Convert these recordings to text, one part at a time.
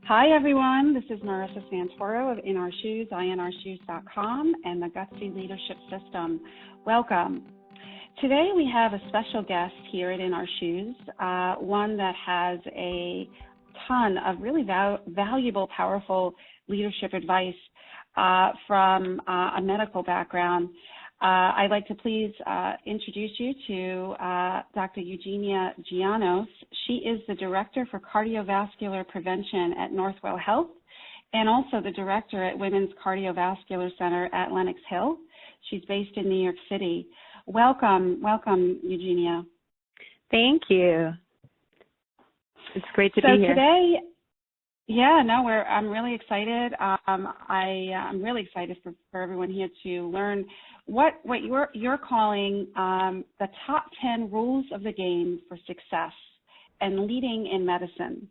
Hi, everyone. This is Marissa Santoro of In Our Shoes, INOurShoes.com, and the Gutsy Leadership System. Welcome. Today we have a special guest here at In Our Shoes, one that has a ton of really valuable, powerful leadership advice from a medical background. I'd like to please introduce you to Dr. Eugenia Gianos. She is the Director for Cardiovascular Prevention at Northwell Health and also the Director at Women's Cardiovascular Center at Lenox Hill. She's based in New York City. Welcome, Eugenia. Thank you. It's great to be here. So today, I'm really excited. I'm really excited for everyone here to learn what you're calling the top 10 rules of the game for success and leading in medicine.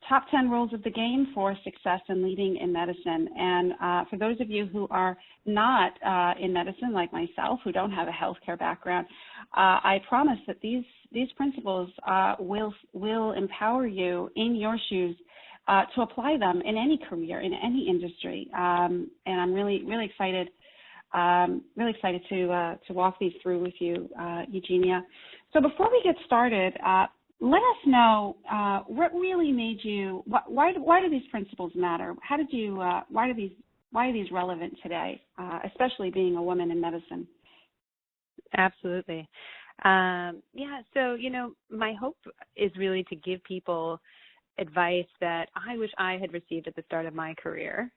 Top 10 rules of the game for success and leading in medicine. And for those of you who are not in medicine, like myself, who don't have a healthcare background, I promise that these principles will empower you in your shoes to apply them in any career, in any industry. And I'm really excited. Really excited to walk these through with you, Eugenia. So before we get started, let us know what really made you. Why do these principles matter? How did you? Why are these relevant today, especially being a woman in medicine? Absolutely. So my hope is really to give people advice that I wish I had received at the start of my career.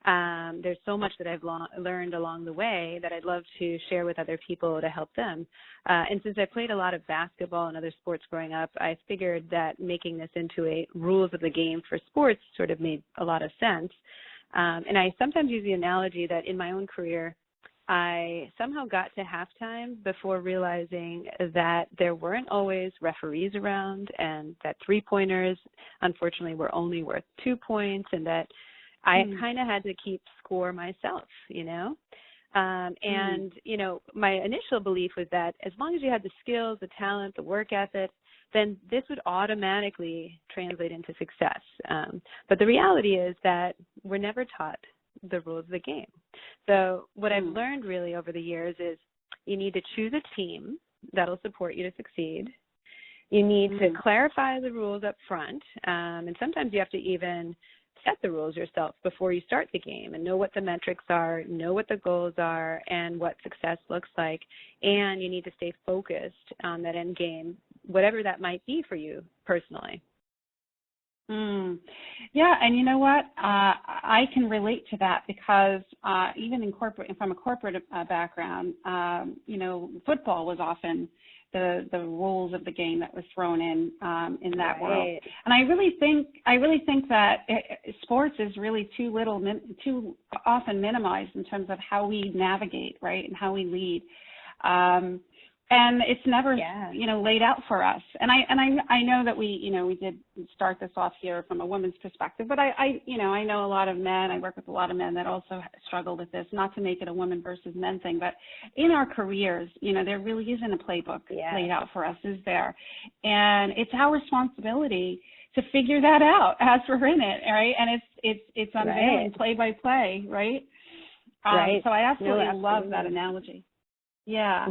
There's so much that I've learned along the way that I'd love to share with other people to help them. And since I played a lot of basketball and other sports growing up, I figured that making this into a rules of the game for sports sort of made a lot of sense. And I sometimes use the analogy that in my own career, I somehow got to halftime before realizing that there weren't always referees around and that three-pointers, unfortunately, were only worth 2 points and that I kind of had to keep score myself, my initial belief was that as long as you had the skills, the talent, the work ethic, then this would automatically translate into success. But the reality is that we're never taught the rules of the game. So what I've learned really over the years is you need to choose a team that'll support you to succeed. You need to clarify the rules up front, and sometimes you have to even set the rules yourself before you start the game and know what the metrics are, know what the goals are, and what success looks like. And you need to stay focused on that end game, whatever that might be for you personally. Yeah, and you know what? I can relate to that because even in from a corporate background, football was often the rules of the game that was thrown in that world. And I really think that sports is really too often minimized in terms of how we navigate, right, and how we lead. And it's never, laid out for us. And I know that we did start this off here from a woman's perspective, but I know a lot of men. I work with a lot of men that also struggle with this. Not to make it a woman versus men thing, but in our careers, there really isn't a playbook laid out for us, is there? And it's our responsibility to figure that out as we're in it, right? And it's unveiling play by play, right? So I absolutely love that analogy. Yeah.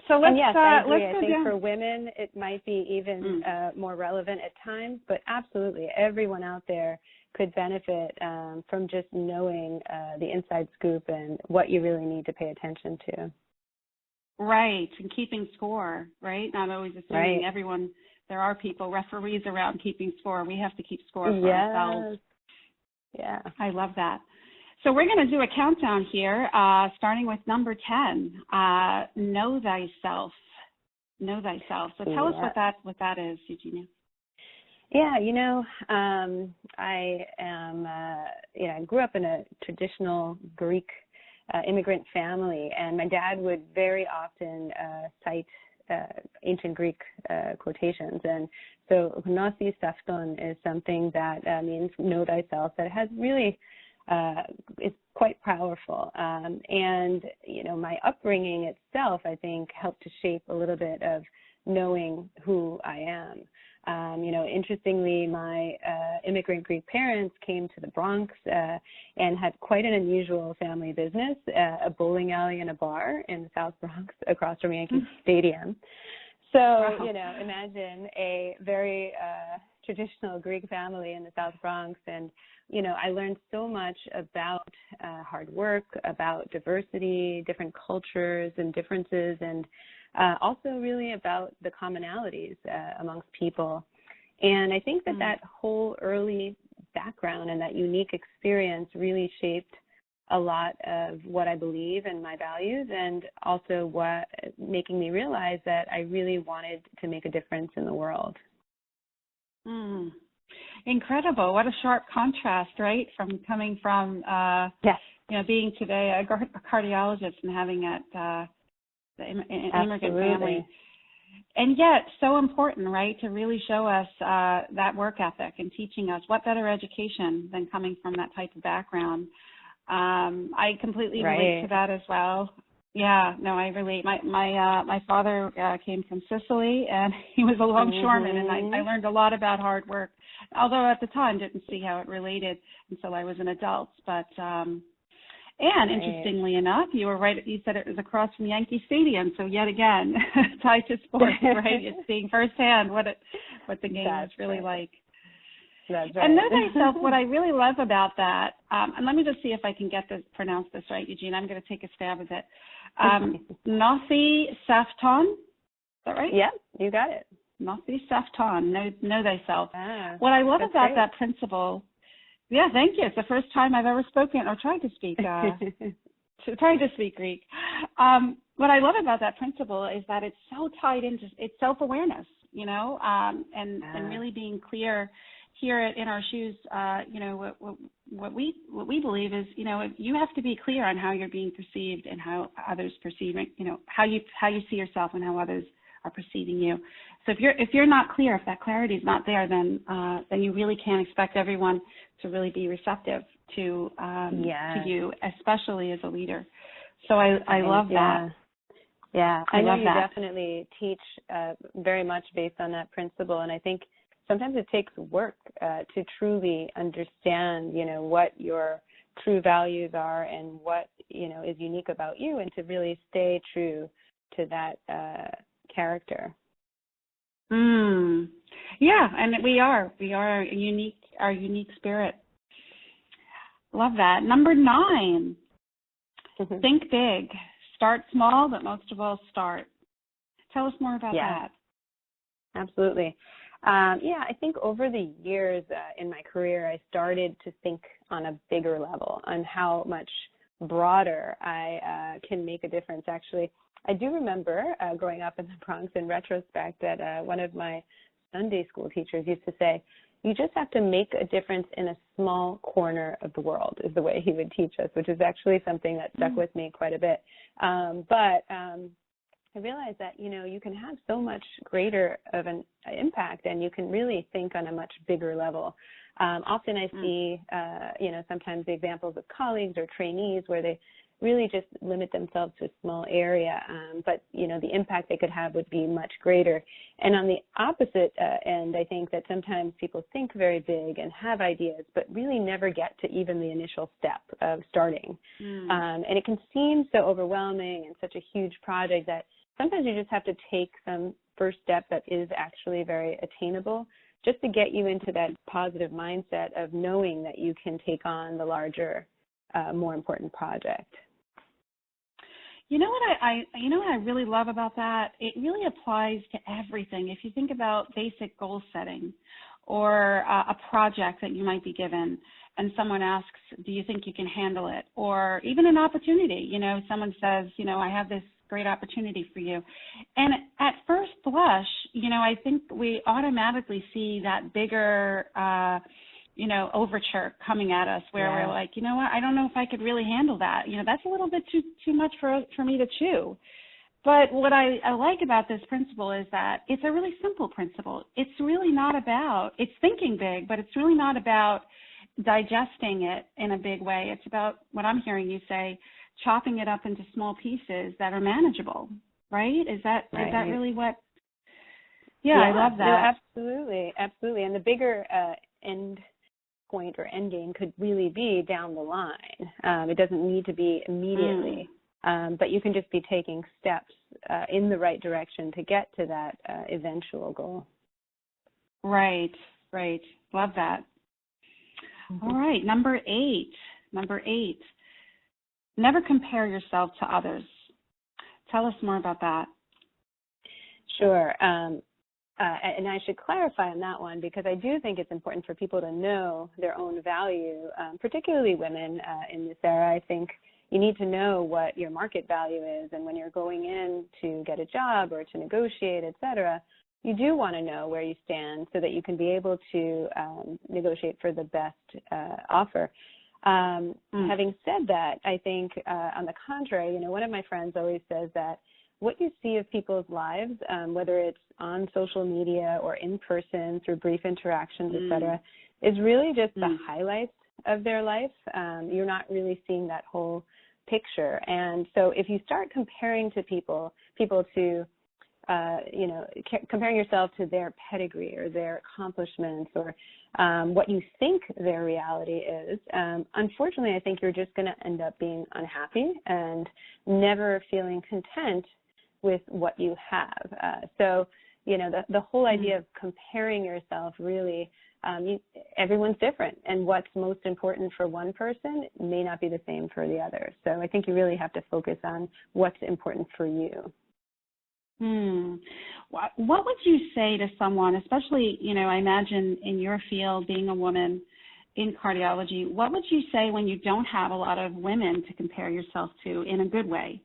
So let's I agree. Let's I think for women it might be even more relevant at times, but absolutely everyone out there could benefit from just knowing the inside scoop and what you really need to pay attention to. Right, and keeping score, right? Not always assuming everyone. There are referees around keeping score. We have to keep score for ourselves. Yeah, I love that. So we're going to do a countdown here, starting with number 10. Know thyself. Know thyself. So tell us what that is, Eugenia. Yeah, I am. I grew up in a traditional Greek immigrant family, and my dad would very often cite ancient Greek quotations, and so gnosis tafton is something that means know thyself. That has really is quite powerful. And, my upbringing itself, I think, helped to shape a little bit of knowing who I am. Interestingly, my immigrant Greek parents came to the Bronx and had quite an unusual family business, a bowling alley and a bar in the South Bronx across from Yankee Stadium. So, Wow. imagine a very traditional Greek family in the South Bronx. And, I learned so much about hard work, about diversity, different cultures and differences, and also really about the commonalities amongst people. And I think that whole early background and that unique experience really shaped a lot of what I believe and my values, and also making me realize that I really wanted to make a difference in the world. Incredible. What a sharp contrast, right? From coming from, yes. Being today a cardiologist and having an immigrant family. And yet, so important, right, to really show us that work ethic and teaching us what better education than coming from that type of background. I completely relate to that as well. Yeah, no, I relate. My father came from Sicily, and he was a longshoreman, and I learned a lot about hard work, although at the time didn't see how it related until I was an adult. But and interestingly enough, you were right. You said it was across from Yankee Stadium, so yet again, tied to sports, right? It's seeing firsthand what the game is really like. That's right. And know thyself, what I really love about that, and let me just see if I can pronounce this right, Eugene. I'm going to take a stab at it. Nasi Safton, is that right? Yeah, you got it. Nasi Safton, know thyself. Ah, what I love about great. that principle, yeah, thank you. It's the first time I've ever spoken or tried to speak Greek. What I love about that principle is that it's so tied into it's self-awareness, and really being clear here in our shoes. What we believe is, you have to be clear on how you're being perceived and how others perceive it. How you see yourself and how others are perceiving you. So if you're not clear, if that clarity is not there, then you really can't expect everyone to really be receptive to you, especially as a leader. So I love that. Yeah, I know you that. definitely teach very much based on that principle, and I think sometimes it takes work to truly understand, what your true values are and what, is unique about you, and to really stay true to that character. Yeah, and we are a unique spirit. Love that. Number 9, think big. Start small, but most of all, start. Tell us more about that. Absolutely. I think over the years in my career, I started to think on a bigger level on how much broader I can make a difference. Actually, I do remember growing up in the Bronx, in retrospect, that one of my Sunday school teachers used to say, you just have to make a difference in a small corner of the world, is the way he would teach us, which is actually something that stuck with me quite a bit. But I realized that, you can have so much greater of an impact, and you can really think on a much bigger level. Often I see, sometimes the examples of colleagues or trainees where they really just limit themselves to a small area, but, the impact they could have would be much greater. And on the opposite end, I think that sometimes people think very big and have ideas, but really never get to even the initial step of starting. And it can seem so overwhelming and such a huge project that sometimes you just have to take some first step that is actually very attainable, just to get you into that positive mindset of knowing that you can take on the larger, more important project. You know what I really love about that? It really applies to everything. If you think about basic goal setting or a project that you might be given and someone asks, do you think you can handle it? Or even an opportunity, someone says, I have this great opportunity for you. And at first blush, I think we automatically see that bigger overture coming at us where we're like, what, I don't know if I could really handle that. That's a little bit too much for me to chew. But what I like about this principle is that it's a really simple principle. It's really not about, it's thinking big, but it's really not about digesting it in a big way. It's about what I'm hearing you say, chopping it up into small pieces that are manageable, right? Is that really what? Yeah, I love that. No, absolutely, absolutely. And the bigger end point or end game could really be down the line. It doesn't need to be immediately, but you can just be taking steps in the right direction to get to that eventual goal. Right, right. Love that. All right, number eight. Never compare yourself to others. Tell us more about that. Sure. And I should clarify on that one, because I do think it's important for people to know their own value, particularly women in this era. I think you need to know what your market value is, and when you're going in to get a job or to negotiate, et cetera, you do want to know where you stand so that you can be able to negotiate for the best offer. Having said that, I think on the contrary, one of my friends always says that what you see of people's lives, whether it's on social media or in person through brief interactions, et cetera, is really just the highlights of their life. You're not really seeing that whole picture. And so if you start comparing to people to comparing yourself to their pedigree or their accomplishments or what you think their reality is, unfortunately, I think you're just going to end up being unhappy and never feeling content with what you have. So, the whole idea of comparing yourself really, everyone's different, and what's most important for one person may not be the same for the other. So I think you really have to focus on what's important for you. What would you say to someone, especially, I imagine in your field, being a woman in cardiology, what would you say when you don't have a lot of women to compare yourself to in a good way,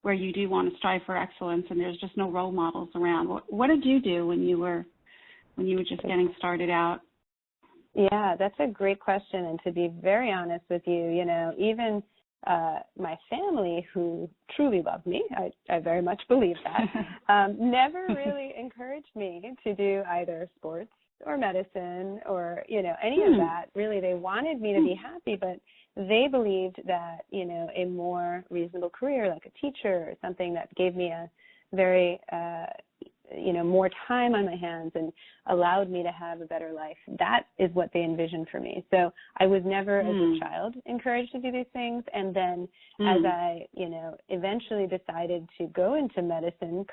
where you do want to strive for excellence and there's just no role models around? What did you do when you were just getting started out? Yeah, that's a great question. And to be very honest with you, even my family, who truly loved me, I very much believe that, never really encouraged me to do either sports or medicine or, any of that. Really, they wanted me to be happy, but they believed that, a more reasonable career like a teacher or something that gave me a very, more time on my hands and allowed me to have a better life. That is what they envisioned for me. So I was never, as a child, encouraged to do these things. And then as I, eventually decided to go into medicine,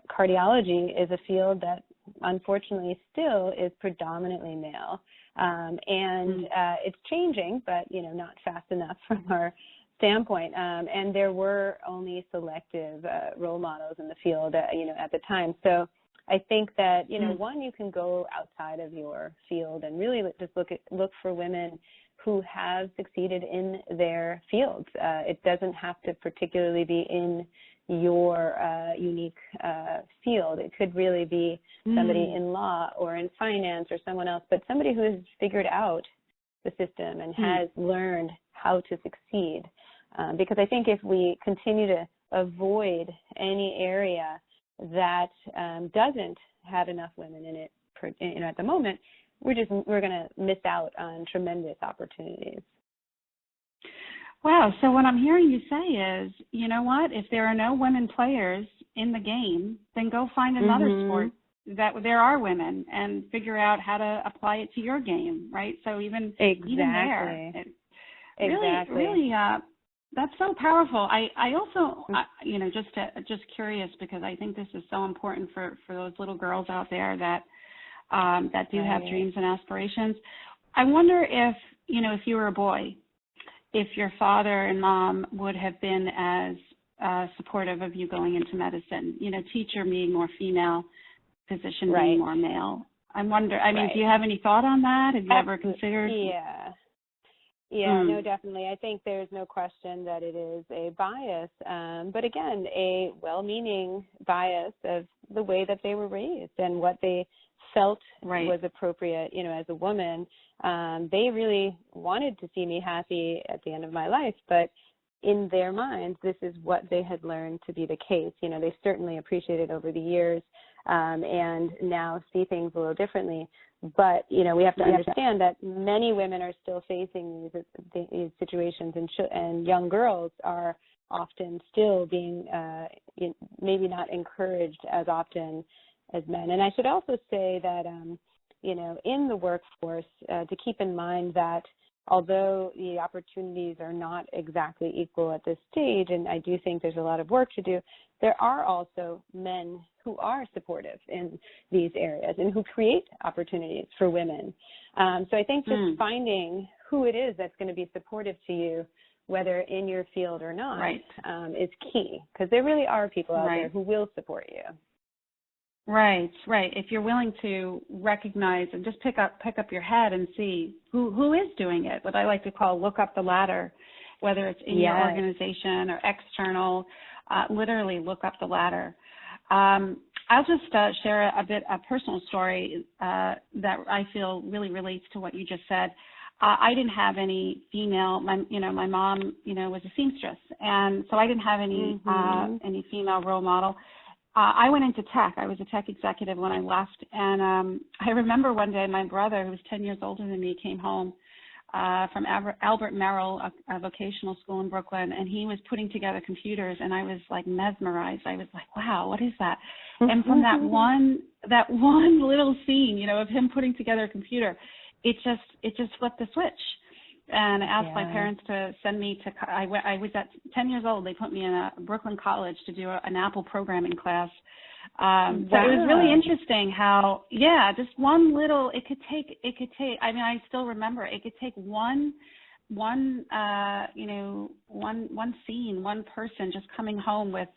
cardiology is a field that unfortunately still is predominantly male. And it's changing, but, not fast enough from our standpoint. And there were only selective role models in the field, at the time. So I think that, one, you can go outside of your field and really just look for women who have succeeded in their fields. It doesn't have to particularly be in your unique field. It could really be somebody in law or in finance or someone else, but somebody who has figured out the system and has learned how to succeed. Because I think if we continue to avoid any area that doesn't have enough women in it, at the moment, we're going to miss out on tremendous opportunities. Wow. So what I'm hearing you say is, you know what? If there are no women players in the game, then go find another sport that there are women and figure out how to apply it to your game, right? So even there, really, that's so powerful. I also, just curious, because I think this is so important for those little girls out there that do have dreams and aspirations. I wonder if you were a boy, if your father and mom would have been as supportive of you going into medicine, teacher being more female, physician being more male. I wonder, do you have any thought on that? Have you ever considered? Yeah, no, definitely. I think there's no question that it is a bias, but again, a well-meaning bias of the way that they were raised and what they felt was appropriate, as a woman. They really wanted to see me happy at the end of my life, but in their minds, this is what they had learned to be the case. They certainly appreciated over the years and now see things a little differently. But, we have to understand that many women are still facing these situations, and young girls are often still being maybe not encouraged as often as men. And I should also say that, in the workforce, to keep in mind that although the opportunities are not exactly equal at this stage, and I do think there's a lot of work to do, there are also men who are supportive in these areas and who create opportunities for women. So I think just finding who it is that's going to be supportive to you, whether in your field or not, is key, because there really are people out there who will support you. Right. If you're willing to recognize and just pick up your head and see who is doing it, what I like to call look up the ladder, whether it's in your organization or external, literally look up the ladder. I'll just share a personal story that I feel really relates to what you just said. I didn't have any female, my mom, was a seamstress, and so I didn't have any female role model. I went into tech. I was a tech executive when I left, and I remember one day my brother, who was 10 years older than me, came home from Albert Merrill, a vocational school in Brooklyn, and he was putting together computers, and I was like mesmerized. I was like, wow, what is that? And from that one little scene, of him putting together a computer, it just flipped the switch. And I asked my parents to send me to, I was at 10 years old, they put me in a Brooklyn college to do an Apple programming class. So it was really interesting how, just one little, it could take, I mean, I still remember, it could take one scene, one person just coming home with,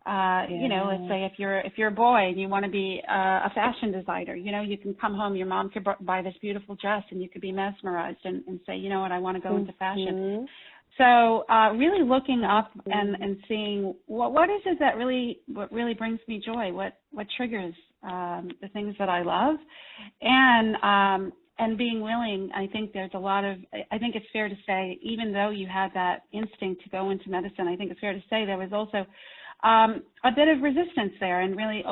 let's say if you're a boy and you want to be a fashion designer, you can come home, your mom could buy this beautiful dress and you could be mesmerized and say, you know what, I want to go into fashion. So really looking up and seeing what is it that what really brings me joy, what triggers the things that I love, and being willing. I think there's I think it's fair to say, even though you had that instinct to go into medicine, I think it's fair to say there was also a bit of resistance there, and really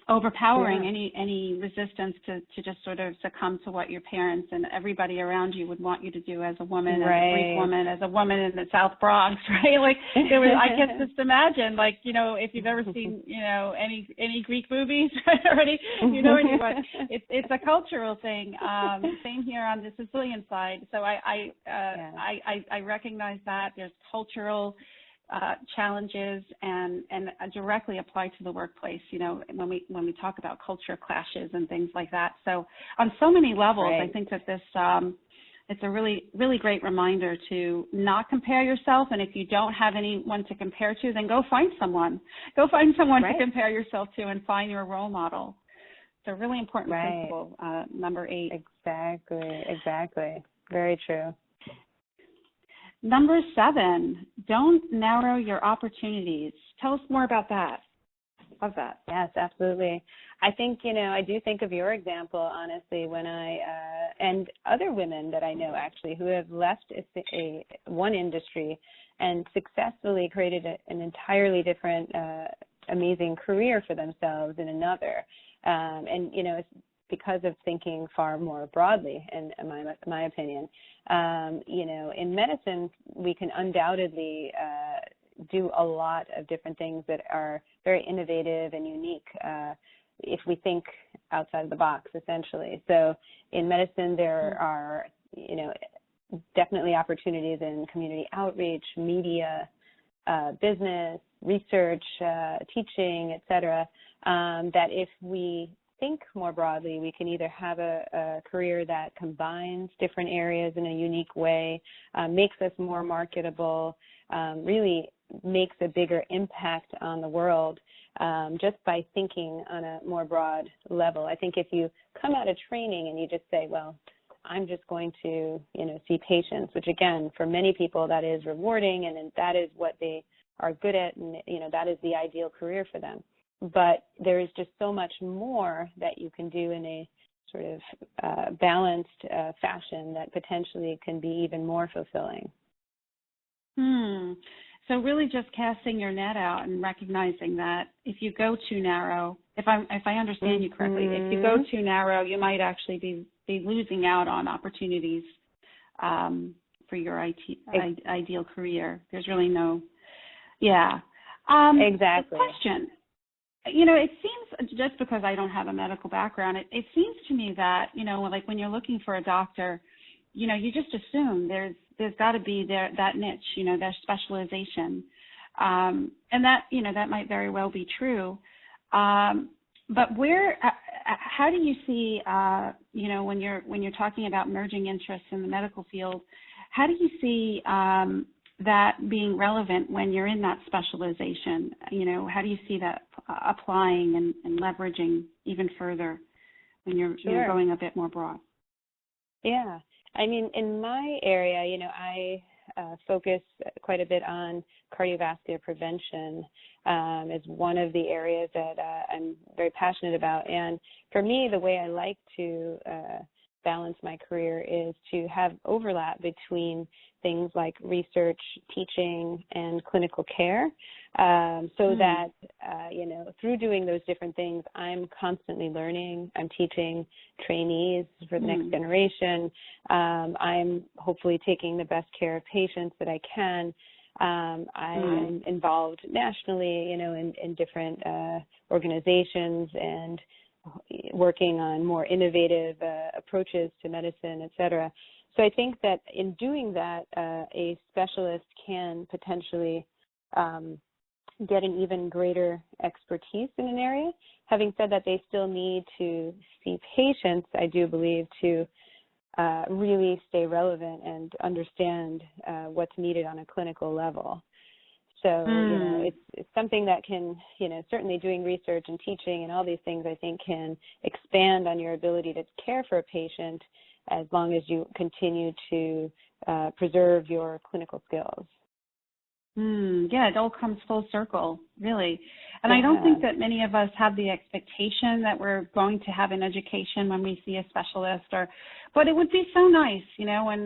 overpowering any resistance to just sort of succumb to what your parents and everybody around you would want you to do as a woman, as a Greek woman, as a woman in the South Bronx, right? Like there was, I can just imagine, like, if you've ever seen, any Greek movies or any, anyone, it's a cultural thing. Same here on the Sicilian side. So I recognize that there's cultural challenges and directly apply to the workplace, when we talk about culture clashes and things like that. So on so many levels, I think that this it's a really, really great reminder to not compare yourself. And if you don't have anyone to compare to, then go find someone. Go find someone to compare yourself to and find your role model. It's a really important principle, number 8. Exactly. Very true. Number 7, don't narrow your opportunities. Tell us more about that. Love that. Yes, absolutely. I think, I do think of your example, honestly, when and other women that I know actually who have left one industry and successfully created an entirely different, amazing career for themselves in another. And, it's because of thinking far more broadly, in my opinion. In medicine, we can undoubtedly do a lot of different things that are very innovative and unique if we think outside of the box, essentially. So in medicine, there are, definitely opportunities in community outreach, media, business, research, teaching, et cetera, that if we think more broadly, we can either have a career that combines different areas in a unique way, makes us more marketable, really makes a bigger impact on the world just by thinking on a more broad level. I think if you come out of training and you just say, well, I'm just going to, see patients, which again, for many people that is rewarding and that is what they are good at, and that is the ideal career for them. But there is just so much more that you can do in a sort of balanced fashion that potentially can be even more fulfilling. So really just casting your net out and recognizing that if you go too narrow, if I understand you correctly, if you go too narrow, you might actually be losing out on opportunities for your Ex- ideal career. There's really no, yeah. Exactly. The question, it seems, just because I don't have a medical background, it seems to me that, like when you're looking for a doctor, you just assume there's got to be that niche, their specialization. And that, that might very well be true. But how do you see, when you're talking about merging interests in the medical field, how do you see that being relevant when you're in that specialization? How do you see that applying and leveraging even further when you're, Sure. going a bit more broad? Yeah. I mean, in my area, I focus quite a bit on cardiovascular prevention as one of the areas that I'm very passionate about. And for me, the way I like to balance my career is to have overlap between things like research, teaching, and clinical care, so that, through doing those different things, I'm constantly learning. I'm teaching trainees for the next generation. I'm hopefully taking the best care of patients that I can. I'm involved nationally, in different organizations and working on more innovative approaches to medicine, et cetera. So I think that in doing that, a specialist can potentially get an even greater expertise in an area. Having said that, they still need to see patients, I do believe, to really stay relevant and understand what's needed on a clinical level. So, it's something that can, certainly doing research and teaching and all these things, I think, can expand on your ability to care for a patient as long as you continue to preserve your clinical skills. Yeah, it all comes full circle, really. And I don't think that many of us have the expectation that we're going to have an education when we see a specialist, but it would be so nice,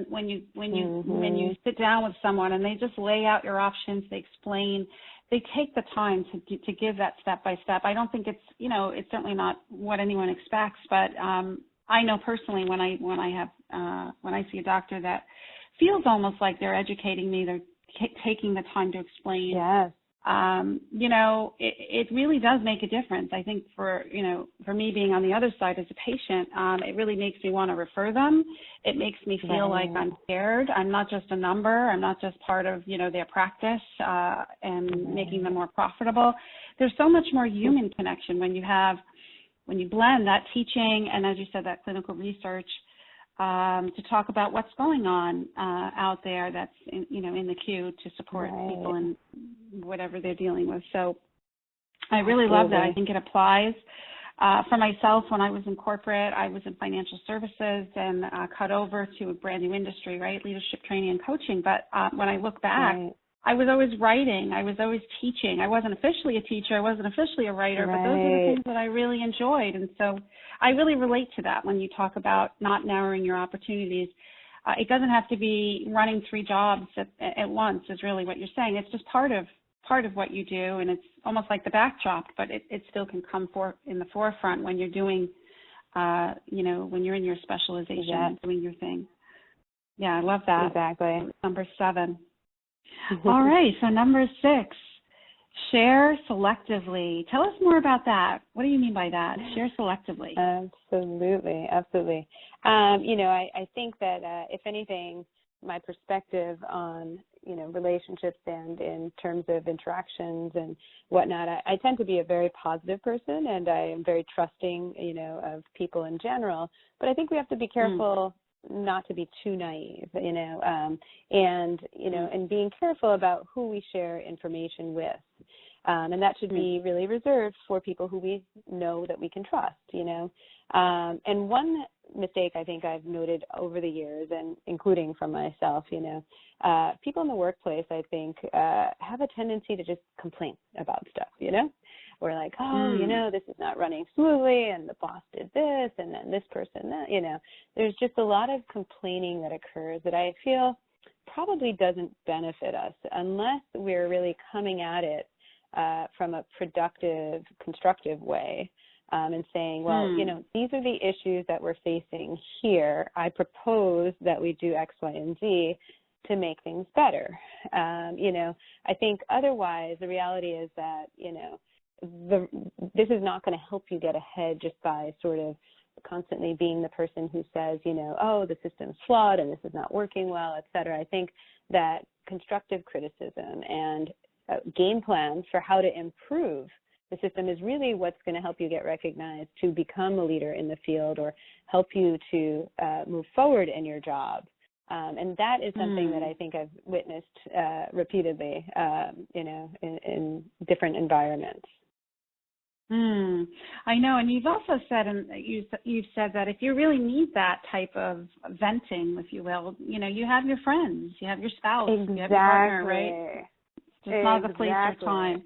when you sit down with someone and they just lay out your options, they explain, they take the time to give that step by step. I don't think it's, it's certainly not what anyone expects, but I know personally when I see a doctor that feels almost like they're educating me, they're taking the time to explain. Yes. It really does make a difference. I think for me being on the other side as a patient, it really makes me want to refer them. It makes me feel like I'm cared. I'm not just a number. I'm not just part of, their practice and making them more profitable. There's so much more human connection when you blend that teaching and, as you said, that clinical research to talk about what's going on out there that's in the queue to support people in whatever they're dealing with. So I really love that. I think it applies. For myself, when I was in corporate, I was in financial services and cut over to a brand new industry, right? Leadership training and coaching. But when I look back, I was always writing. I was always teaching. I wasn't officially a teacher. I wasn't officially a writer, but those are the things that I really enjoyed. And so I really relate to that when you talk about not narrowing your opportunities. It doesn't have to be running 3 jobs at once is really what you're saying. It's just part of what you do, and it's almost like the backdrop, but it still can come in the forefront when you're doing, when you're in your specialization and doing your thing. Yeah, I love that. Exactly. Number 7. All right, so number 6, share selectively. Tell us more about that. What do you mean by that? Share selectively. Absolutely. I think that if anything, my perspective on, relationships and in terms of interactions and whatnot, I tend to be a very positive person, and I am very trusting, of people in general. But I think we have to be careful not to be too naive, and being careful about who we share information with. And that should be really reserved for people who we know that we can trust, And one mistake I think I've noted over the years, and including from myself, people in the workplace, I think, have a tendency to just complain about stuff, We're like, this is not running smoothly, and the boss did this, and then this person, that, There's just a lot of complaining that occurs that I feel probably doesn't benefit us unless we're really coming at it from a productive, constructive way, and saying, well, these are the issues that we're facing here. I propose that we do X, Y, and Z. to make things better. I think otherwise the reality is that, this is not going to help you get ahead just by sort of constantly being the person who says, oh, the system's flawed and this is not working well, et cetera. I think that constructive criticism and game plans for how to improve the system is really what's going to help you get recognized to become a leader in the field or help you to move forward in your job. And that is something that I think I've witnessed repeatedly, in different environments. I know, and you've also said, and you've said that if you really need that type of venting, if you will, you have your friends, you have your spouse, exactly. you have your partner, right? It's just not the place or time.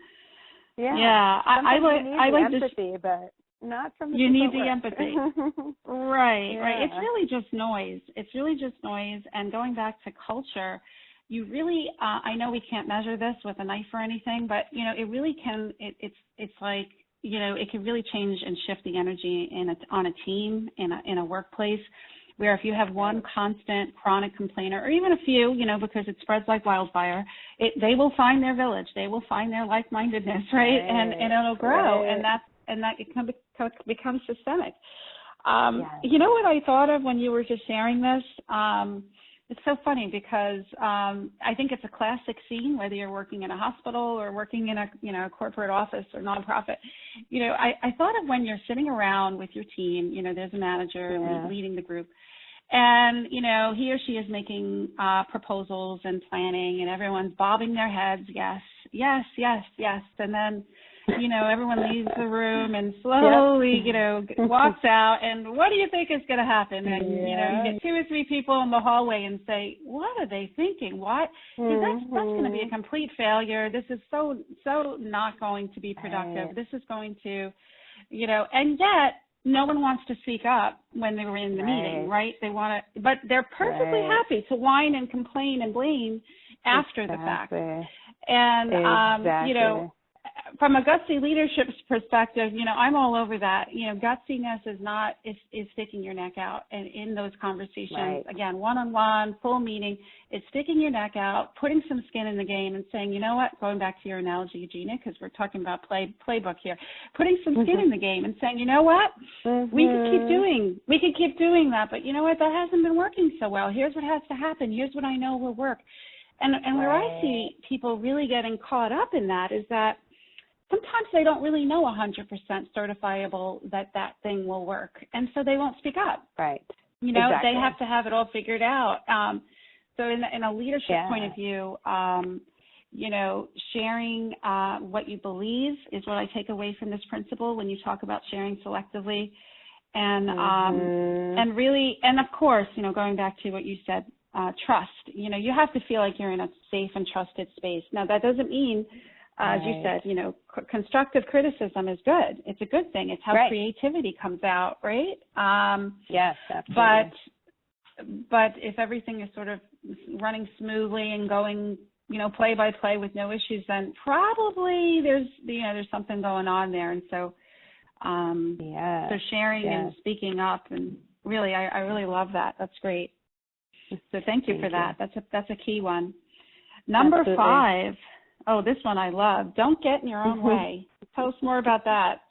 Yeah. I like empathy, but not from the you need the empathy. Right. Yeah. It's really just noise. And going back to culture, you really, I know we can't measure this with a knife or anything, but it really can. It's like, it can really change and shift the energy on a team, in a workplace, where if you have one constant chronic complainer, or even a few, because it spreads like wildfire, they will find their village, they will find their like-mindedness, right? And it'll grow, and that it can become systemic. You know what I thought of when you were just sharing this? It's so funny because I think it's a classic scene, whether you're working in a hospital or working in a corporate office or nonprofit. I thought of when you're sitting around with your team, there's a manager leading the group, and he or she is making proposals and planning, and everyone's bobbing their heads, yes, yes, yes, yes, and then everyone leaves the room and slowly, walks out. And what do you think is going to happen? And, you get 2 or 3 people in the hallway and say, what are they thinking? What? That's going to be a complete failure. This is so not going to be productive. Right. This is going to, and yet no one wants to speak up when they were in the meeting, right? They want to, but they're perfectly happy to whine and complain and blame after the fact. And, from a gutsy leadership perspective, I'm all over that. Gutsiness is sticking your neck out, and in those conversations, again, one-on-one, full meeting, it's sticking your neck out, putting some skin in the game, and saying, you know what, going back to your analogy, Eugenia, because we're talking about playbook here, putting some skin in the game and saying, you know what, we could keep doing that, but you know what, that hasn't been working so well. Here's what has to happen. Here's what I know will work. And where I see people really getting caught up in that is that sometimes they don't really know 100% certifiable that thing will work, and so they won't speak up. Right. They have to have it all figured out. So in a leadership point of view, sharing what you believe is what I take away from this principle when you talk about sharing selectively, and and really, and of course, going back to what you said, trust. You have to feel like you're in a safe and trusted space. Now, that doesn't mean, as you said, constructive criticism is good. It's a good thing. It's how creativity comes out, right? Yes, absolutely. But if everything is sort of running smoothly and going, play by play with no issues, then probably there's something going on there. And so, so sharing and speaking up, and really, I really love that. That's great. So thank you for that. That's a key one. Number 5. Oh, this one I love. Don't get in your own way. Tell us more about that.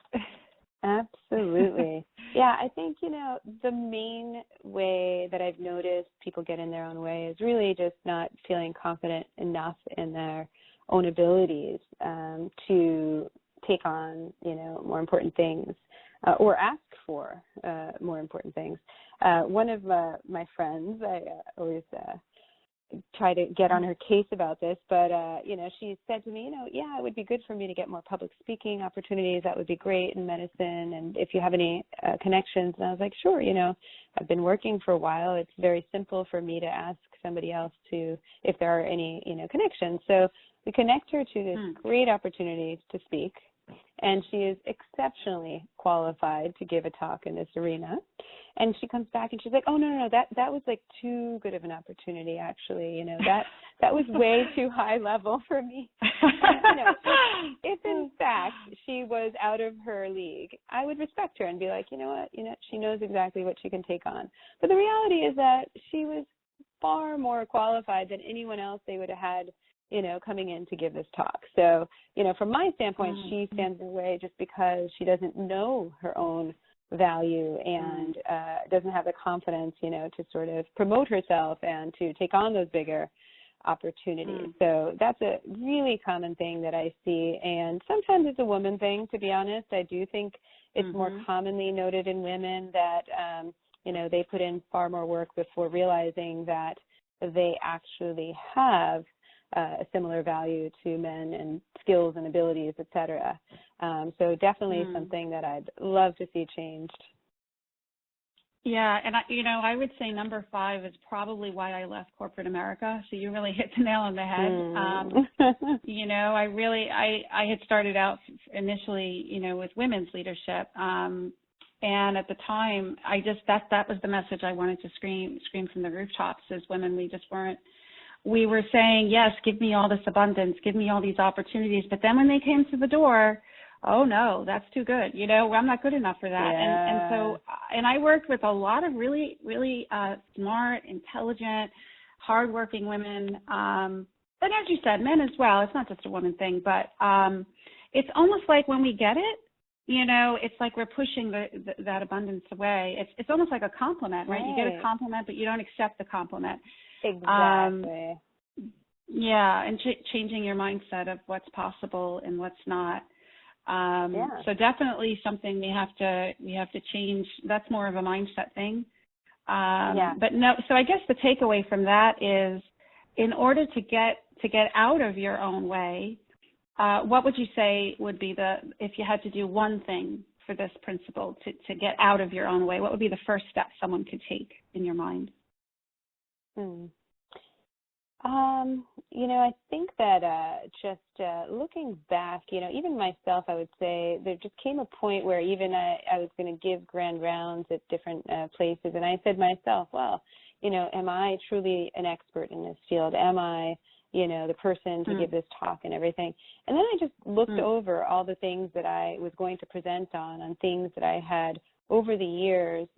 Absolutely. Yeah, I think, the main way that I've noticed people get in their own way is really just not feeling confident enough in their own abilities to take on, more important things or ask for more important things. One of my friends, I always try to get on her case about this, but she said to me, it would be good for me to get more public speaking opportunities. That would be great in medicine, and if you have any connections. And I was like, sure. I've been working for a while. It's very simple for me to ask somebody else if there are any connections. So we connect her to this great opportunity to speak, and she is exceptionally qualified to give a talk in this arena. And she comes back and she's like, oh, no, that was like too good of an opportunity, actually. That was way too high level for me. If in fact she was out of her league, I would respect her and be like, you know what, she knows exactly what she can take on. But the reality is that she was far more qualified than anyone else they would have had, coming in to give this talk. So, from my standpoint, she stands in the way just because she doesn't know her own value and doesn't have the confidence, to sort of promote herself and to take on those bigger opportunities. So that's a really common thing that I see. And sometimes it's a woman thing, to be honest. I do think it's more commonly noted in women that, they put in far more work before realizing that they actually have a similar value to men and skills and abilities, et cetera. So definitely something that I'd love to see changed. Yeah, and I would say number 5 is probably why I left corporate America. So you really hit the nail on the head. I had started out initially, with women's leadership. And at the time, that was the message I wanted to scream from the rooftops as women. We were saying, yes, give me all this abundance, give me all these opportunities. But then when they came to the door, oh no, that's too good. I'm not good enough for that. Yeah. And I worked with a lot of really, really smart, intelligent, hardworking women. And as you said, men as well. It's not just a woman thing, but it's almost like when we get it, it's like we're pushing that abundance away. It's almost like a compliment, right? You get a compliment, but you don't accept the compliment. Exactly. And changing your mindset of what's possible and what's not. So definitely something we have to change. That's more of a mindset thing. But no, so I guess the takeaway from that is, in order to get out of your own way, what would you say would be if you had to do one thing for this principle to get out of your own way, what would be the first step someone could take in your mind? I think that just looking back, even myself, I would say there just came a point where even I was going to give grand rounds at different places, and I said to myself, well, am I truly an expert in this field? Am I, the person to give this talk and everything? And then I just looked over all the things that I was going to present on things that I had over the years,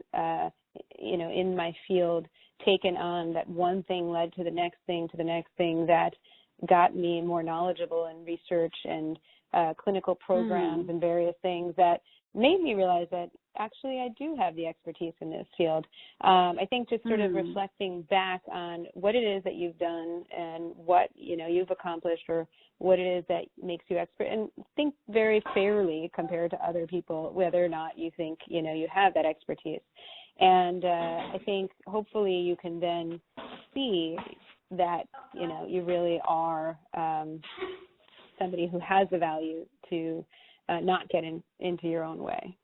in my field, taken on. That one thing led to the next thing, that got me more knowledgeable in research and clinical programs and various things that made me realize that actually I do have the expertise in this field. I think just sort of reflecting back on what it is that you've done and what, you've accomplished, or what it is that makes you expert, and think very fairly compared to other people, whether or not you think, you have that expertise. And I think hopefully you can then see that, you really are somebody who has the value to not get into your own way.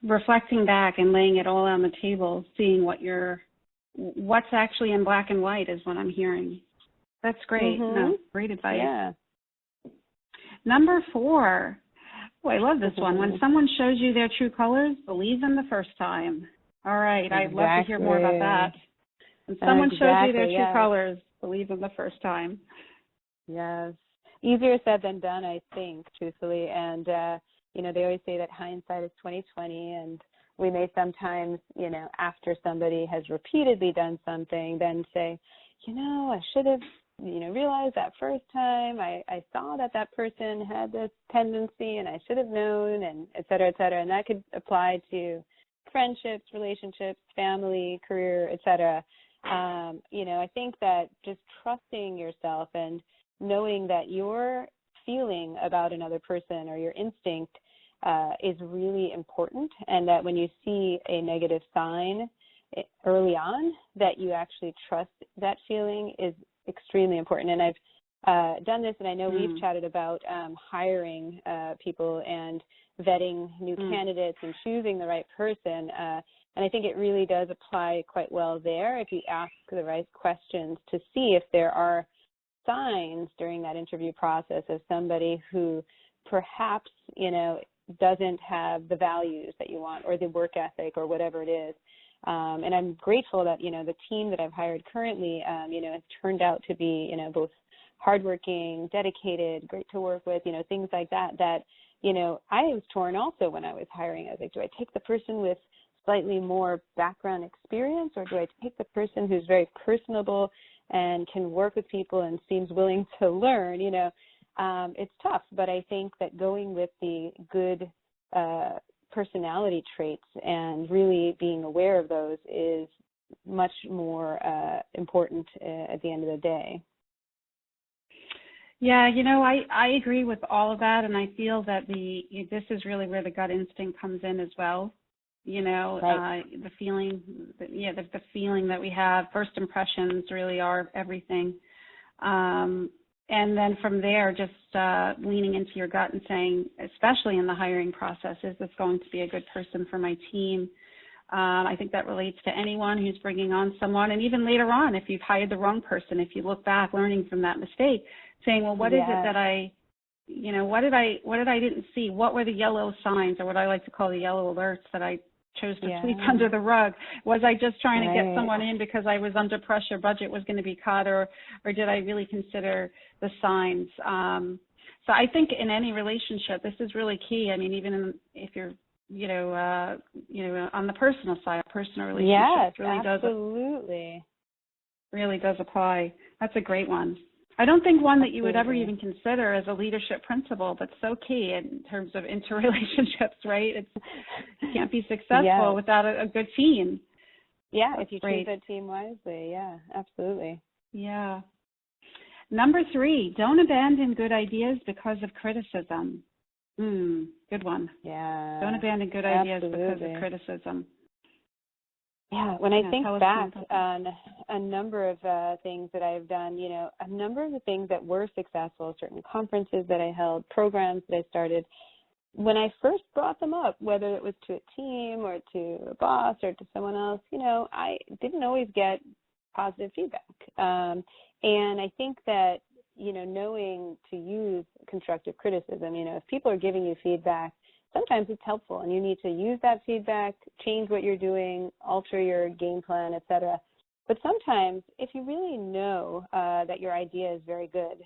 Reflecting back and laying it all on the table, seeing what's actually in black and white is what I'm hearing. That's great. No, great advice. Yeah. Number 4. Oh, I love this one. When someone shows you their true colors, believe them the first time. All right. Exactly. I'd love to hear more about that. When someone shows you their true colors, believe them the first time. Yes. Easier said than done, I think, truthfully. And, they always say that hindsight is 20/20, and we may sometimes, after somebody has repeatedly done something, then say, I should have, realized that first time. I saw that person had this tendency, and I should have known, and et cetera, et cetera. And that could apply to friendships, relationships, family, career, et cetera. I think that just trusting yourself and knowing that your feeling about another person or your instinct is really important, and that when you see a negative sign early on, that you actually trust that feeling is extremely important. And I've done this, and I know we've chatted about hiring people and vetting new candidates and choosing the right person. And I think it really does apply quite well there if you ask the right questions to see if there are signs during that interview process of somebody who perhaps, doesn't have the values that you want, or the work ethic, or whatever it is. And I'm grateful that, the team that I've hired currently, has turned out to be, both hardworking, dedicated, great to work with, things like that, I was torn also when I was hiring. I was like, do I take the person with slightly more background experience, or do I take the person who's very personable and can work with people and seems willing to learn? It's tough, but I think that going with the good personality traits and really being aware of those is much more important at the end of the day. Yeah, I agree with all of that, and I feel that this is really where the gut instinct comes in as well. Right. The feeling, the feeling that we have. First impressions really are everything. And then from there, just leaning into your gut and saying, especially in the hiring process, is this going to be a good person for my team? I think that relates to anyone who's bringing on someone, and even later on, if you've hired the wrong person, if you look back, learning from that mistake, saying, well, what is it that what did I didn't see? What were the yellow signs, or what I like to call the yellow alerts, that I chose to sweep under the rug? Was I just trying to get someone in because I was under pressure, budget was going to be cut, or did I really consider the signs? So I think in any relationship, this is really key. I mean, even if you're, on the personal side, personal relationships really does apply. That's a great one. I don't think one that you would ever even consider as a leadership principle, but so key in terms of interrelationships, right? You can't be successful without a good team. Yeah, that's if you choose that team wisely. Yeah, absolutely. Yeah. Number 3, don't abandon good ideas because of criticism. Good one. Yeah. Don't abandon good ideas because of criticism. Yeah, when I think back on a number of things that I've done, a number of the things that were successful, certain conferences that I held, programs that I started, when I first brought them up, whether it was to a team or to a boss or to someone else, I didn't always get positive feedback. And I think that, knowing to use constructive criticism, if people are giving you feedback, sometimes it's helpful, and you need to use that feedback, change what you're doing, alter your game plan, etc. But sometimes, if you really know that your idea is very good,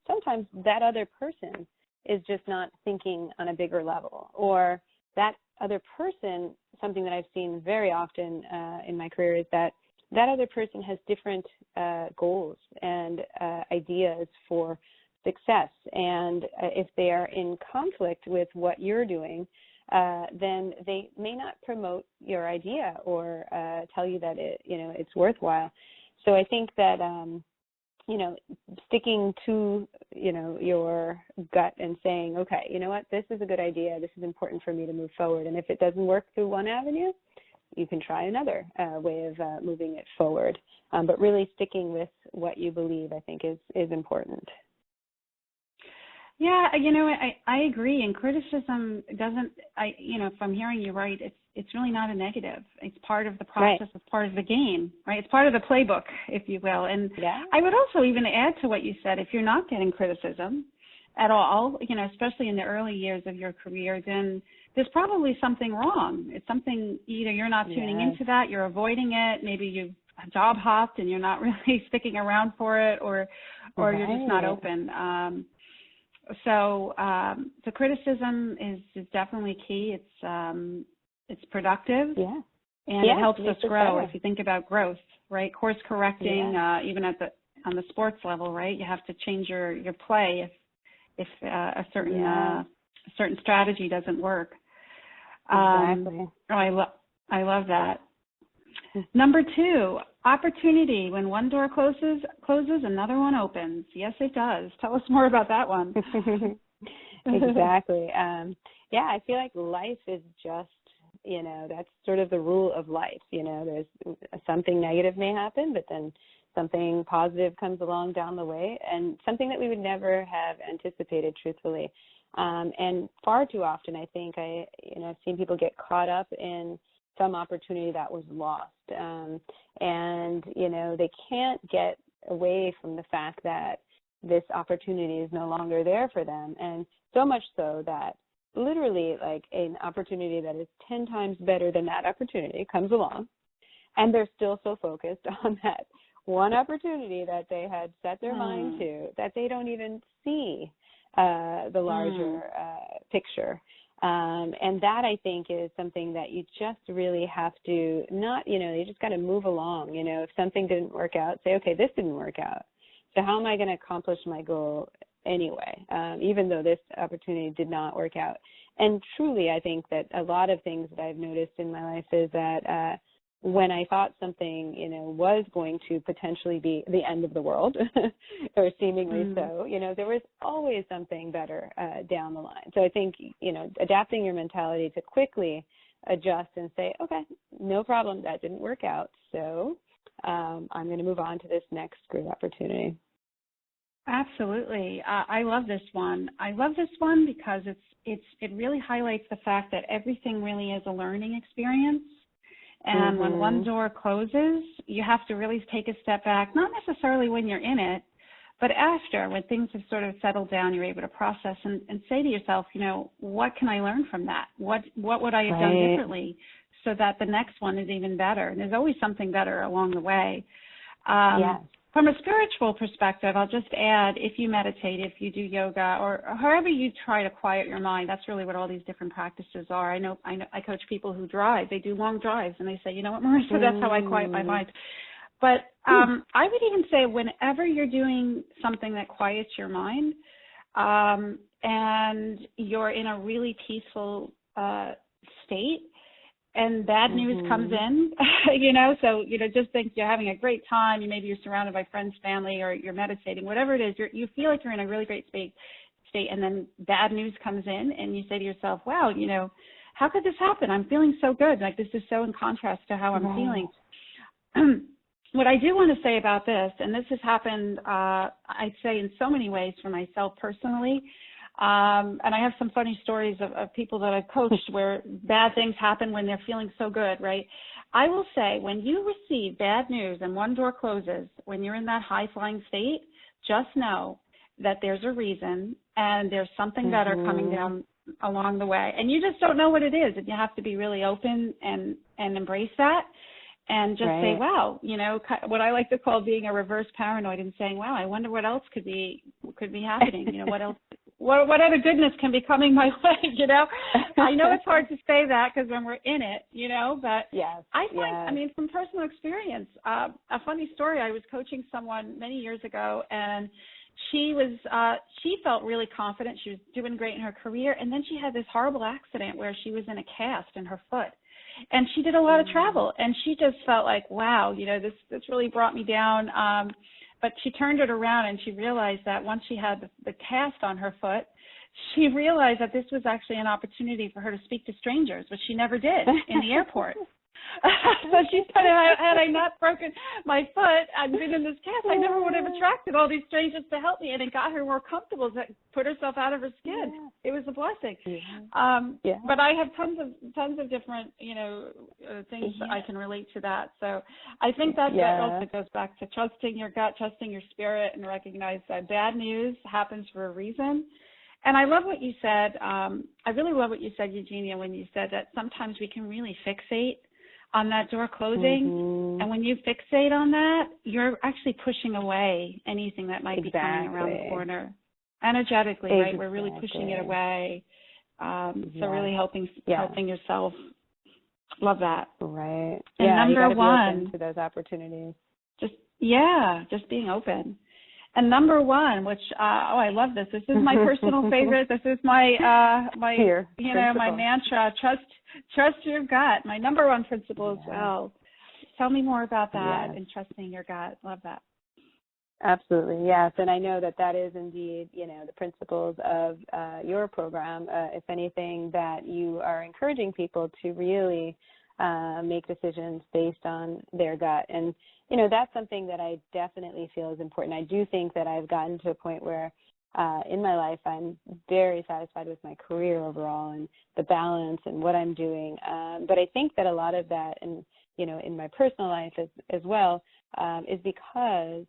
sometimes that other person is just not thinking on a bigger level, or that other person, something that I've seen very often in my career, is that other person has different goals and ideas for success, and if they are in conflict with what you're doing, then they may not promote your idea or tell you that it's worthwhile. So I think that sticking to your gut and saying, okay, you know what, this is a good idea, this is important for me to move forward, and if it doesn't work through one avenue, you can try another way of moving it forward. But really sticking with what you believe, I think, is important. Yeah, I agree. And criticism doesn't, if I'm hearing you right, it's really not a negative. It's part of the process. Right. It's part of the game, right? It's part of the playbook, if you will. And I would also even add to what you said, if you're not getting criticism at all, especially in the early years of your career, then there's probably something wrong. It's something, either you're not tuning into that, you're avoiding it, maybe you've job hopped and you're not really sticking around for it, or you're just not open. So criticism is definitely key. It's productive, and it helps us grow. If you think about growth, right? Course correcting, even on the sports level, right? You have to change your play if a certain strategy doesn't work. Exactly. I love that. Number 2, opportunity. When one door closes, another one opens. Yes, it does. Tell us more about that one. Exactly. I feel like life is just, that's sort of the rule of life. There's something negative may happen, but then something positive comes along down the way, and something that we would never have anticipated, truthfully. And far too often, I think I've seen people get caught up in some opportunity that was lost. And they can't get away from the fact that this opportunity is no longer there for them. And so much so that literally like an opportunity that is 10 times better than that opportunity comes along, and they're still so focused on that one opportunity that they had set their mind to that they don't even see the larger picture. And that, I think, is something that you just really have to not, you just got to move along. If something didn't work out, say, okay, this didn't work out. So how am I going to accomplish my goal anyway, even though this opportunity did not work out? And truly, I think that a lot of things that I've noticed in my life is that when I thought something, was going to potentially be the end of the world, or seemingly so, there was always something better down the line. So I think, adapting your mentality to quickly adjust and say, okay, no problem, that didn't work out, so I'm going to move on to this next great opportunity. Absolutely. I love this one. I love this one because it really highlights the fact that everything really is a learning experience. And when one door closes, you have to really take a step back, not necessarily when you're in it, but after, when things have sort of settled down, you're able to process and say to yourself, what can I learn from that? What would I have done differently so that the next one is even better? And there's always something better along the way. Yes. From a spiritual perspective, I'll just add, if you meditate, if you do yoga, or however you try to quiet your mind, that's really what all these different practices are. I know I coach people who drive. They do long drives, and they say, you know what, Marissa, that's how I quiet my mind. But I would even say whenever you're doing something that quiets your mind, and you're in a really peaceful state, and bad news comes in, so, just think you're having a great time. Maybe you're surrounded by friends, family, or you're meditating, whatever it is, you feel like you're in a really great state, and then bad news comes in, and you say to yourself, wow, how could this happen? I'm feeling so good. Like, this is so in contrast to how I'm feeling. What I do want to say about this, and this has happened, I'd say in so many ways for myself personally, and I have some funny stories of people that I've coached where bad things happen when they're feeling so good, right? I will say, when you receive bad news and one door closes, when you're in that high-flying state, just know that there's a reason and there's something better coming down along the way. And you just don't know what it is, and you have to be really open and embrace that. And just say, wow, what I like to call being a reverse paranoid, and saying, wow, I wonder what else could be happening. What else, what other goodness can be coming my way, I know it's hard to say that because when we're in it, but I find, from personal experience, a funny story, I was coaching someone many years ago, and she felt really confident. She was doing great in her career. And then she had this horrible accident where she was in a cast in her foot. And she did a lot of travel, and she just felt like, wow, this really brought me down. But she turned it around, and she realized that once she had the cast on her foot, she realized that this was actually an opportunity for her to speak to strangers, which she never did in the airport. So she said, had I not broken my foot and been in this cast, I never would have attracted all these strangers to help me, and it got her more comfortable to put herself out of her skin. It was a blessing. But I have tons of different, things that I can relate to that. So I think that also goes back to trusting your gut, trusting your spirit, and recognize that bad news happens for a reason. And I love what you said. I really love what you said, Eugenia, when you said that sometimes we can really fixate on that door closing. And when you fixate on that, you're actually pushing away anything that might be coming around the corner. Energetically, right? We're really pushing it away. So really helping yourself. Love that. Right. And number you one, be open to those opportunities. Just being open. And number one, which I love this. This is my personal favorite. This is my my mantra. Trust your gut. My number one principle as well. Tell me more about that and trusting your gut. Love that. Absolutely, yes. And I know that is indeed, the principles of your program. If anything, that you are encouraging people to really make decisions based on their gut. And, that's something that I definitely feel is important. I do think that I've gotten to a point where in my life I'm very satisfied with my career overall and the balance and what I'm doing. But I think that a lot of that, and, in my personal life as well, is because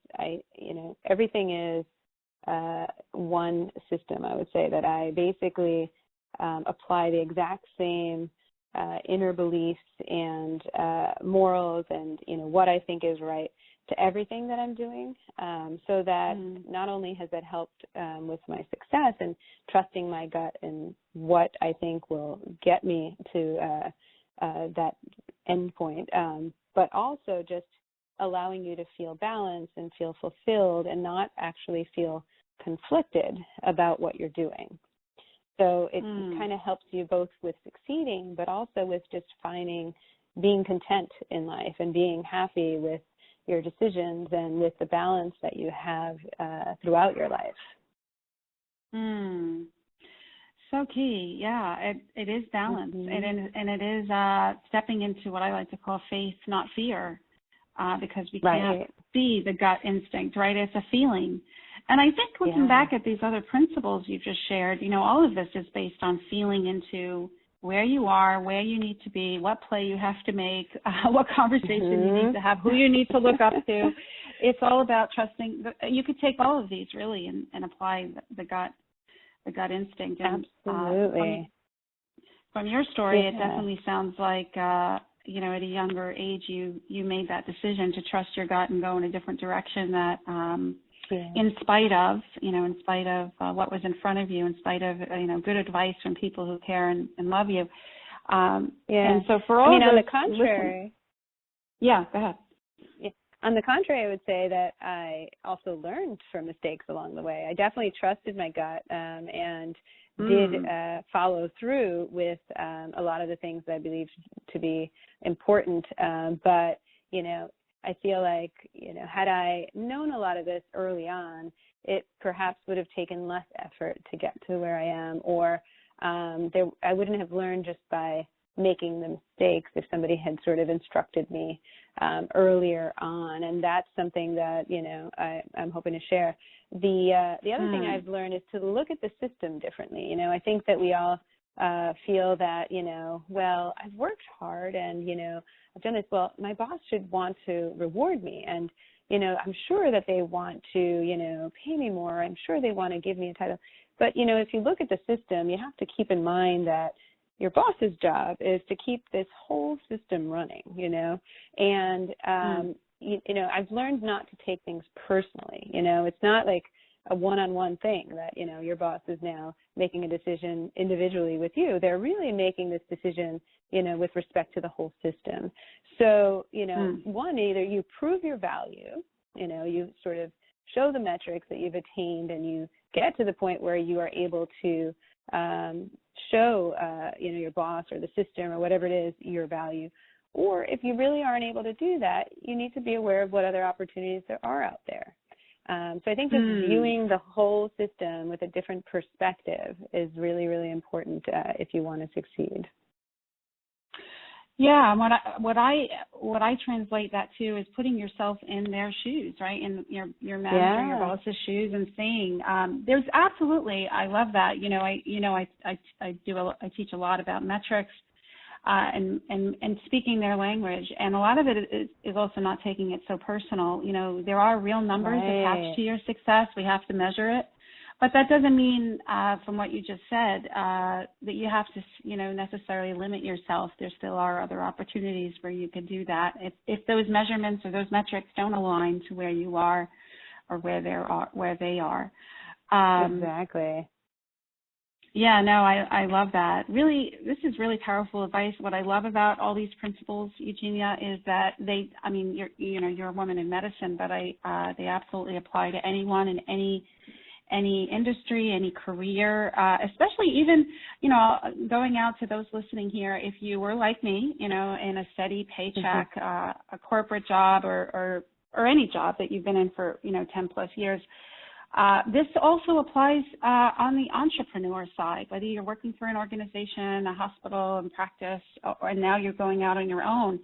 everything is one system. I would say that I basically apply the exact same inner beliefs and morals and what I think is right to everything that I'm doing, so that not only has that helped with my success and trusting my gut and what I think will get me to that end point, but also just allowing you to feel balanced and feel fulfilled and not actually feel conflicted about what you're doing. So it kind of helps you both with succeeding, but also with just being content in life and being happy with your decisions and with the balance that you have throughout your life. So key. Yeah, it is balance. And it is stepping into what I like to call faith, not fear, because we can't see the gut instinct, right? It's a feeling. And I think looking back at these other principles you've just shared, all of this is based on feeling into where you are, where you need to be, what play you have to make, what conversation you need to have, who you need to look up to. It's all about trusting. You could take all of these really and apply the gut instinct. And, absolutely. From your story, it definitely sounds like, at a younger age, you made that decision to trust your gut and go in a different direction that, in spite of what was in front of you, in spite of, good advice from people who care and love you. And so for all on the contrary. Go ahead. Yeah. On the contrary, I would say that I also learned from mistakes along the way. I definitely trusted my gut and did follow through with a lot of the things that I believed to be important. But, I feel like, had I known a lot of this early on, it perhaps would have taken less effort to get to where I am, or I wouldn't have learned just by making the mistakes if somebody had sort of instructed me earlier on. And that's something that, I'm hoping to share. The other thing I've learned is to look at the system differently. I think that we all feel that, well, I've worked hard and, I've done this. Well, my boss should want to reward me. And, I'm sure that they want to, pay me more. I'm sure they want to give me a title. But, if you look at the system, you have to keep in mind that your boss's job is to keep this whole system running, and, I've learned not to take things personally. It's not like a one-on-one thing that, your boss is now making a decision individually with you. They're really making this decision, with respect to the whole system. So, one, either you prove your value, you sort of show the metrics that you've attained and you get to the point where you are able to show, your boss or the system or whatever it is, your value. Or if you really aren't able to do that, you need to be aware of what other opportunities there are out there. So I think just viewing the whole system with a different perspective is really, really important if you want to succeed. Yeah, and what I translate that to is putting yourself in their shoes, right? In your manager, your boss's shoes, and saying, there's absolutely, I love that. I teach a lot about metrics. And speaking their language. And a lot of it is also not taking it so personal. There are real numbers attached to your success. We have to measure it. But that doesn't mean, from what you just said, that you have to, necessarily limit yourself. There still are other opportunities where you can do that. If those measurements or those metrics don't align to where you are or where they are. Exactly. Yeah, no, I love that. Really, this is really powerful advice. What I love about all these principles, Eugenia, is that you're a woman in medicine, but they absolutely apply to anyone in any industry, any career, especially even, going out to those listening here, if you were like me, in a steady paycheck, a corporate job or any job that you've been in for, 10 plus years. This also applies on the entrepreneur side, whether you're working for an organization, a hospital in practice, or now you're going out on your own.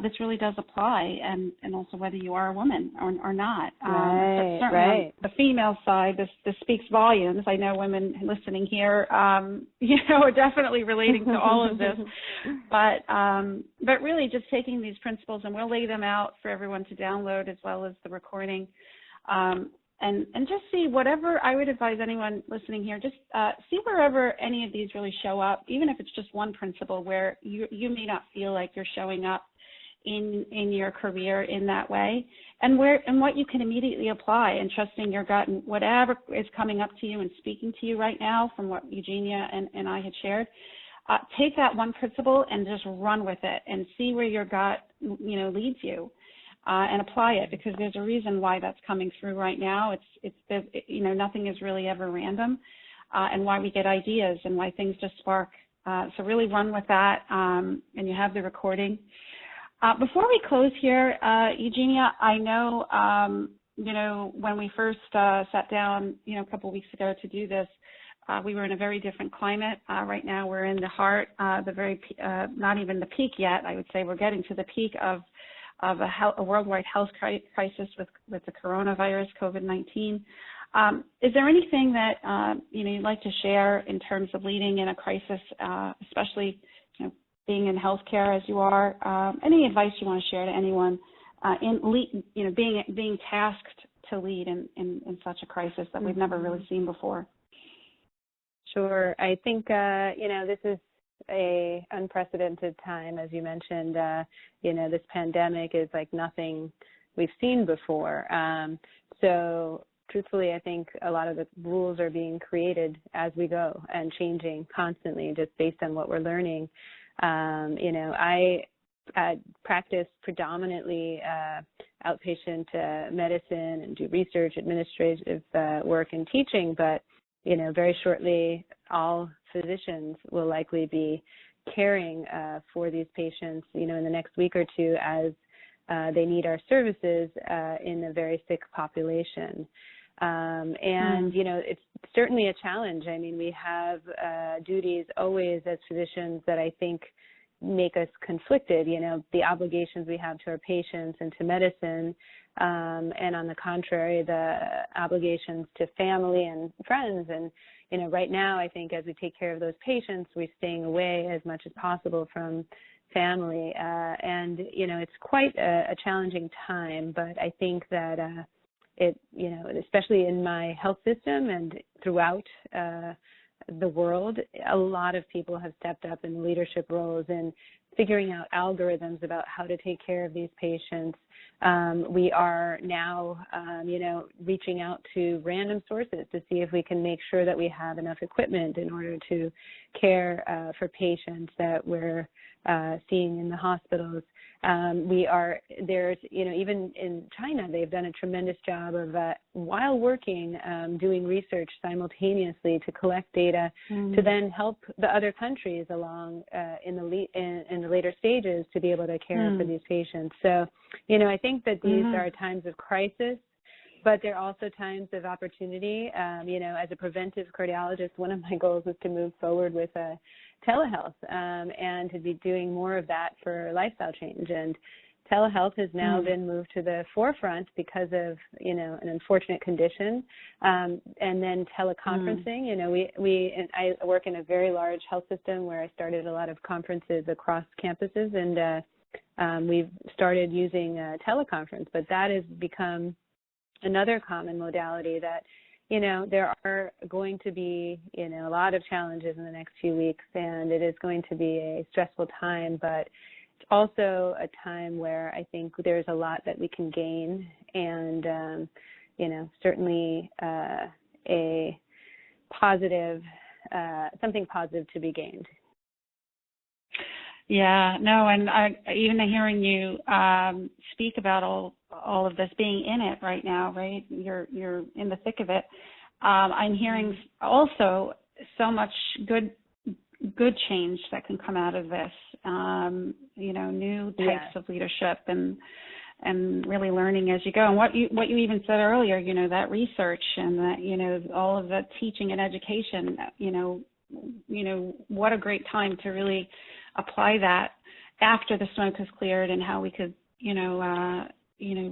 This really does apply, and also whether you are a woman or not. Right, but certainly on the female side, this speaks volumes. I know women listening here, are definitely relating to all of this. But really just taking these principles, and we'll lay them out for everyone to download as well as the recording. And just see whatever, I would advise anyone listening here, just see wherever any of these really show up, even if it's just one principle where you may not feel like you're showing up in your career in that way, and what you can immediately apply, and trusting your gut and whatever is coming up to you and speaking to you right now from what Eugenia and I had shared. Take that one principle and just run with it and see where your gut, leads you, and apply it, because there's a reason why that's coming through right now. Nothing is really ever random, and why we get ideas and why things just spark. So really run with that, and you have the recording. Before we close here, Eugenia, I know, when we first sat down, a couple of weeks ago to do this, we were in a very different climate. Right now we're in the heart, not even the peak yet. I would say we're getting to the peak of a worldwide health crisis with the coronavirus, COVID-19. Is there anything that, you'd like to share in terms of leading in a crisis, especially, being in healthcare as you are? Any advice you want to share to anyone being tasked to lead in such a crisis that we've never really seen before? Sure. I think, this is a unprecedented time, as you mentioned. This pandemic is like nothing we've seen before. So truthfully, I think a lot of the rules are being created as we go and changing constantly just based on what we're learning. I practice predominantly outpatient medicine and do research, administrative work, and teaching, but very shortly, all physicians will likely be caring for these patients, in the next week or two as they need our services in a very sick population. It's certainly a challenge. I mean, we have duties always as physicians that I think make us conflicted, the obligations we have to our patients and to medicine, and on the contrary, the obligations to family and friends. And, right now, I think as we take care of those patients, we're staying away as much as possible from family. It's quite a challenging time, but I think that especially in my health system and throughout the world, a lot of people have stepped up in leadership roles and figuring out algorithms about how to take care of these patients. We are now, reaching out to random sources to see if we can make sure that we have enough equipment in order to care for patients that we're seeing in the hospitals. Even in China, they've done a tremendous job of, while working, doing research simultaneously to collect data to then help the other countries along in the later stages to be able to care for these patients. So, I think that these are times of crisis, but they're also times of opportunity. As a preventive cardiologist, one of my goals is to move forward with telehealth and to be doing more of that for lifestyle change. And telehealth has now been moved to the forefront because of, an unfortunate condition. And then teleconferencing, I work in a very large health system where I started a lot of conferences across campuses, and we've started using teleconference, but that has become another common modality that, there are going to be, a lot of challenges in the next few weeks, and it is going to be a stressful time, but it's also a time where I think there's a lot that we can gain, and, certainly a positive, something positive to be gained. Yeah, no, and even hearing you speak about all of this, being in it right now, right? You're in the thick of it. I'm hearing also so much good change that can come out of this. New types of leadership and really learning as you go. And what you even said earlier, that research and that all of the teaching and education. What a great time to really apply that after the smoke has cleared, and how we could,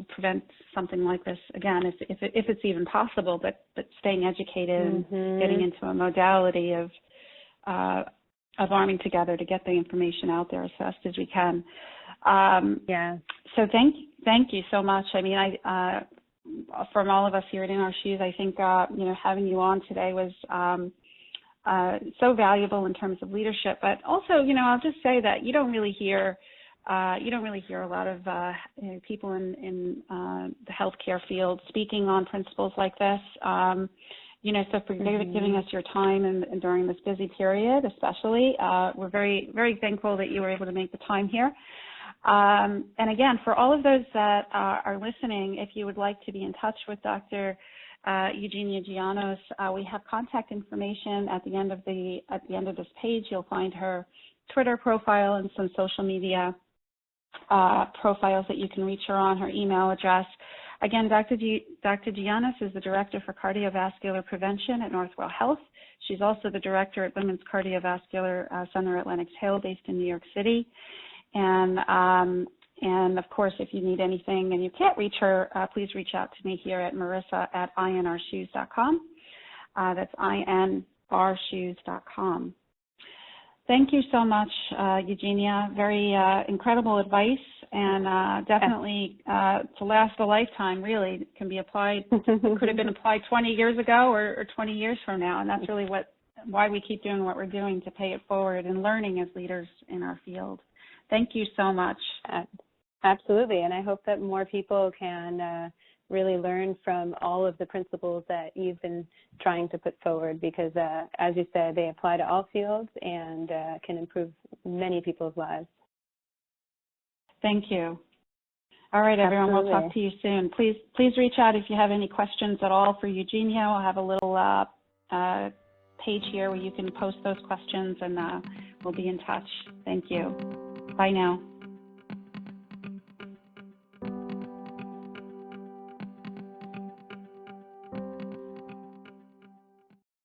prevent something like this again, if it's even possible. But staying educated and getting into a modality of arming together to get the information out there as fast as we can. So thank you so much. I mean, from all of us here at In Our Shoes, I think having you on today was so valuable in terms of leadership, but also, I'll just say that you don't really hear You don't really hear a lot of people in the healthcare field speaking on principles like this. So for giving us your time and during this busy period, especially, we're very, very thankful that you were able to make the time here. And again, for all of those that are listening, if you would like to be in touch with Dr. Eugenia Gianos, we have contact information at the end of this page. You'll find her Twitter profile and some social media profiles that you can reach her on, her email address. Again, Dr. Gianos is the Director for Cardiovascular Prevention at Northwell Health. She's also the Director at Women's Cardiovascular Center at Lenox Hill, based in New York City. And of course, if you need anything and you can't reach her, please reach out to me here at marissa@inrshoes.com. That's inrshoes.com. Thank you so much, Eugenia. Very incredible advice, and definitely to last a lifetime, really. It can be applied, could have been applied 20 years ago or 20 years from now, and that's really why we keep doing what we're doing, to pay it forward and learning as leaders in our field. Thank you so much. Absolutely, and I hope that more people can really learn from all of the principles that you've been trying to put forward, because as you said, they apply to all fields and can improve many people's lives. Thank you. All right, everyone, Absolutely. We'll talk to you soon. Please reach out if you have any questions at all for Eugenia. I'll have a little page here where you can post those questions, and we'll be in touch. Thank you. Bye now.